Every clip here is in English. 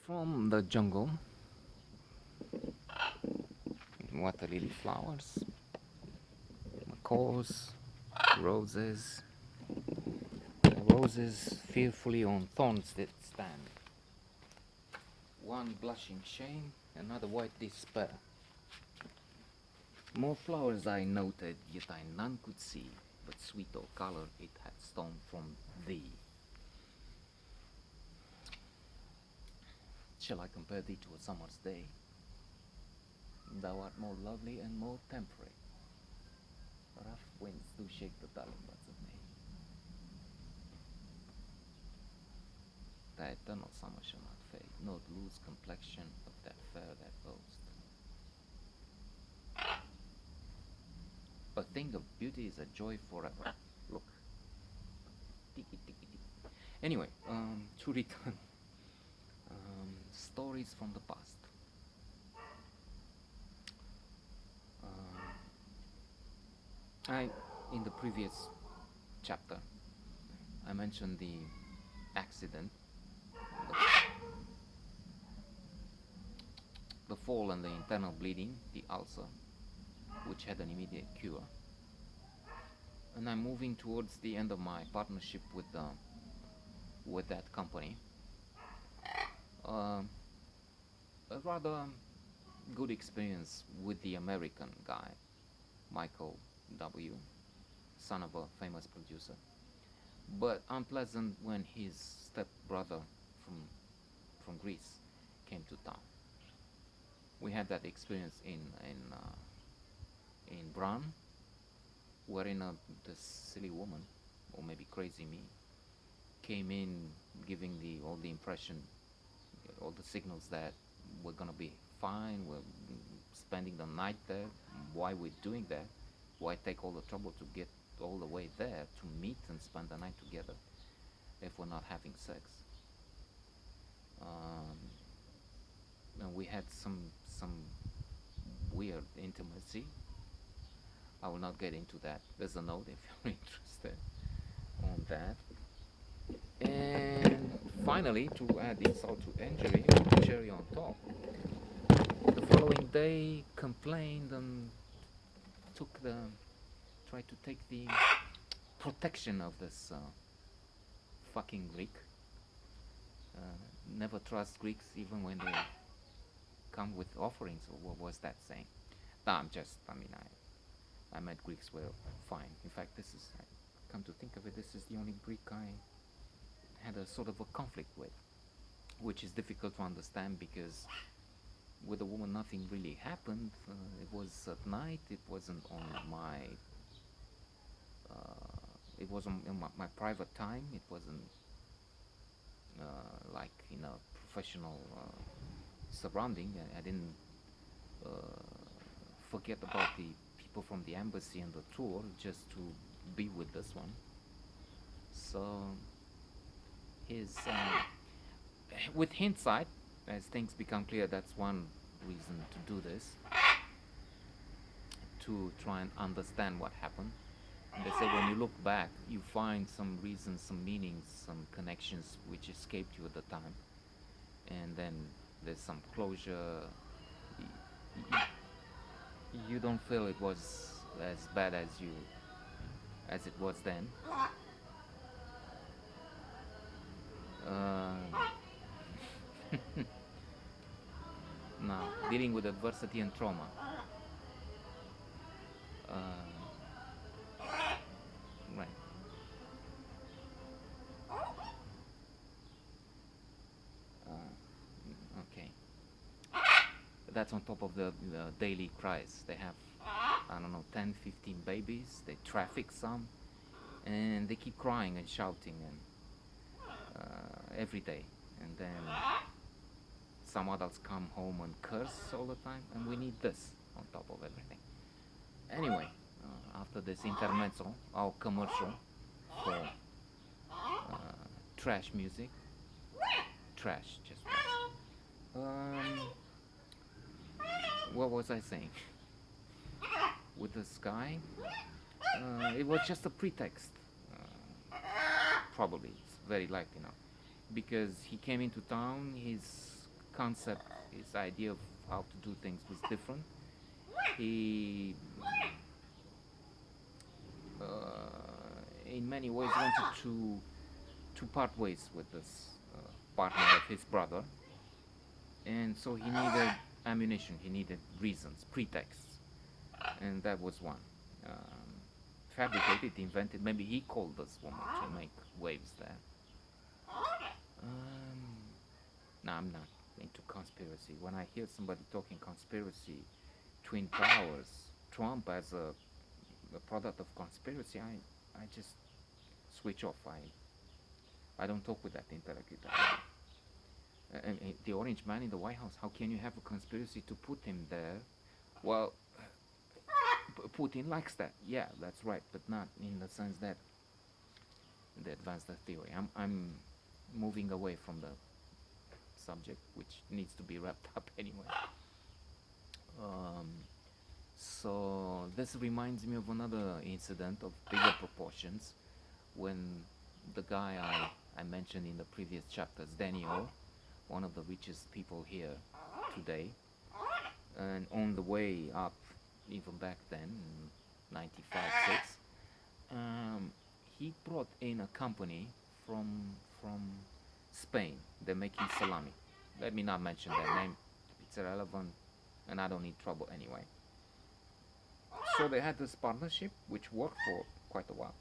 From the jungle, water lily flowers, macaws, roses, roses fearfully on thorns that stand, one blushing shame, another white despair. More flowers I noted, yet I none could see, but sweet or color it had stolen from thee. Shall I compare thee to a summer's day? Thou art more lovely and more temperate. Rough winds do shake the darling buds of May. Thy eternal summer shall not fade, nor lose complexion of that fair that boast. A thing of beauty is a joy forever. Look. Tiki tiki tiki. Anyway, to return. Stories from the past. I, in the previous chapter, I mentioned the accident, the, the fall and the internal bleeding, the ulcer, which had an immediate cure. And I'm moving towards the end of my partnership with that company. A rather good experience with the American guy, Michael W., son of a famous producer, but unpleasant when his stepbrother from Greece came to town. We had that experience in Bran, wherein the silly woman, or maybe crazy me, came in giving all the impression, all the signals that we're gonna be fine, we're spending the night there. Why we're doing that? Why take all the trouble to get all the way there to meet and spend the night together if we're not having sex? And we had some weird intimacy. I will not get into that. There's a note if you're interested on that. And finally, to add insult to injury, cherry on top, the following day complained and tried to take the protection of this fucking Greek. Never trust Greeks even when they come with offerings, or what was that saying? No, I met Greeks were fine. In fact, come to think of it, this is the only Greek I had a sort of a conflict with, which is difficult to understand because with a woman nothing really happened. It was at night. It wasn't on my. It was on my private time. It wasn't like in a professional surrounding. I didn't forget about the people from the embassy and the tour just to be with this one. So his with hindsight, as things become clear, that's one reason to do this, to try and understand what happened. And they say when you look back, you find some reasons, some meanings, some connections which escaped you at the time, and then there's some closure. You don't feel it was as bad as it was then. Uh, Now, dealing with adversity and trauma. Right. Okay. That's on top of the daily cries. They have, I don't know, 10, 15 babies. They traffic some, and they keep crying and shouting and every day. And then some adults come home and curse all the time, and we need this on top of everything. Anyway, after this intermezzo, our commercial for trash music, trash, just trash. What was I saying? With this guy, it was just a pretext. Probably, it's very likely now, because he came into town. His concept, his idea of how to do things was different. He, in many ways, wanted to part ways with this partner of his brother, and so he needed ammunition. He needed reasons, pretexts, and that was one. Um, Fabricated, invented. Maybe he called this woman to make waves there. Um, no, I'm not into conspiracy. When I hear somebody talking conspiracy, twin towers, Trump as a product of conspiracy, I just switch off. I don't talk with that interlocutor. And the Orange Man in the White House, how can you have a conspiracy to put him there? Well, Putin likes that. Yeah, that's right, but not in the sense that they advance the theory. I'm moving away from the subject, which needs to be wrapped up anyway. Um, so this reminds me of another incident of bigger proportions when the guy I mentioned in the previous chapters, Daniel, one of the richest people here today, and on the way up, even back then, in 95, 6, um, he brought in a company from Spain. They're making salami. Let me not mention their name. It's irrelevant, and I don't need trouble anyway. So they had this partnership, which worked for quite a while.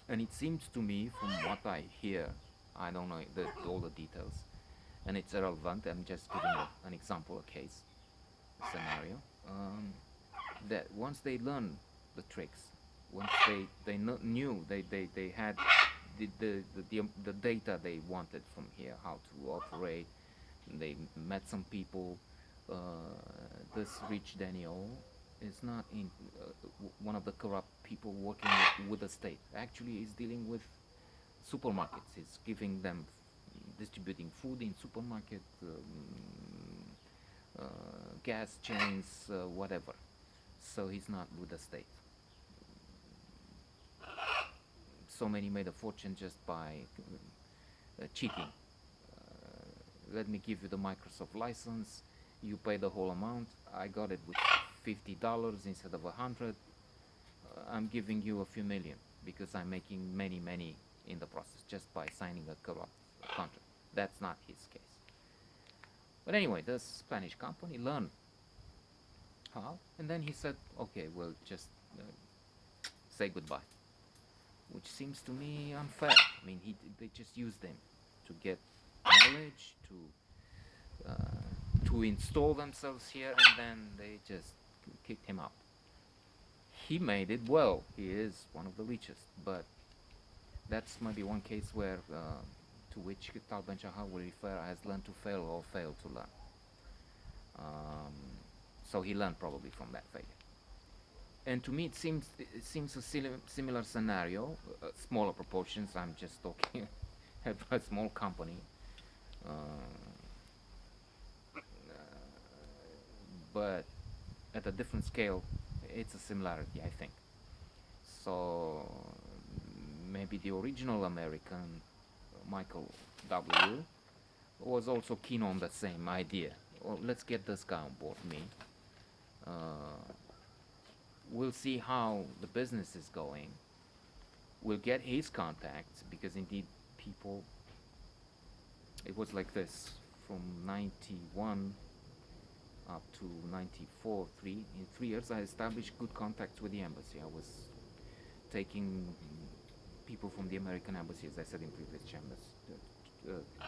And it seems to me, from what I hear, I don't know all the details, and it's irrelevant. I'm just giving an example, a case, a scenario. That once they learn the tricks, once knew they had the data they wanted from here, how to operate, they met some people. Uh, this rich Daniel is not one of the corrupt people working with the state. Actually, he's dealing with supermarkets. He's giving them, distributing food in supermarket, gas chains, whatever. So he's not with the state. So many made a fortune just by cheating. Let me give you the Microsoft license. You pay the whole amount. I got it with $50 instead of 100. I'm giving you a few million because I'm making many in the process just by signing a corrupt contract. That's not his case. But anyway, the Spanish company learned how, and then he said, okay, we'll just say goodbye, which seems to me unfair. I mean, they just used him to get knowledge, to install themselves here, and then they just kicked him out. He made it well. He is one of the richest, but that's maybe one case where to which Tal Ben Shahar will refer as learn to fail or fail to learn. Um, so he learned probably from that failure. And to me, it seems a similar scenario, smaller proportions. I'm just talking about a small company, uh, but at a different scale, it's a similarity, I think. So maybe the original American, Michael W., was also keen on the same idea. Well, let's get this guy on board me. Uh, we'll see how the business is going. We'll get his contacts because indeed people, it was like this from 91 up to 94, in 3 years I established good contacts with the embassy. I was taking people from the American embassy, as I said in previous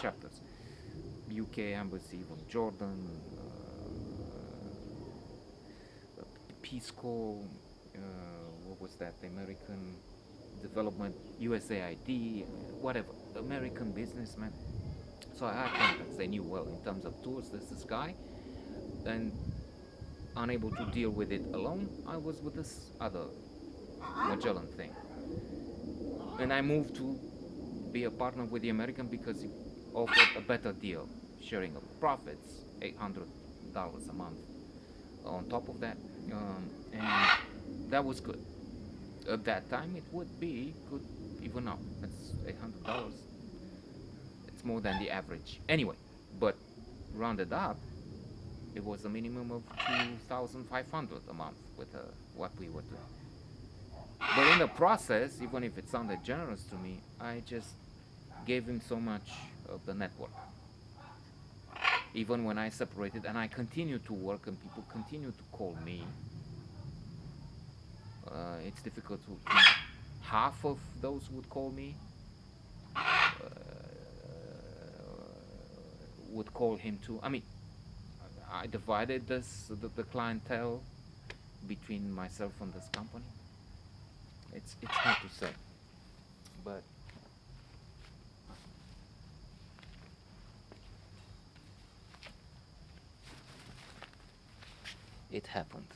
chapters, UK embassy from Jordan, Peace Corps, what was that, the American Development, USAID, whatever, American businessmen. So I had contacts. They knew well in terms of tours. This guy, and unable to deal with it alone, I was with this other Magellan thing, and I moved to be a partner with the American because he offered a better deal, sharing of profits, $800 a month on top of that, and that was good. At that time, it would be good. Even now, that's $800. It's more than the average. Anyway, but rounded up, it was a minimum of 2,500 a month with what we were doing. But in the process, even if it sounded generous to me, I just gave him so much of the network. Even when I separated and I continued to work and people continued to call me, it's difficult to. Half of those would call me, would call him too. I mean, I divided the clientele between myself and this company. It's hard to say, but it happened.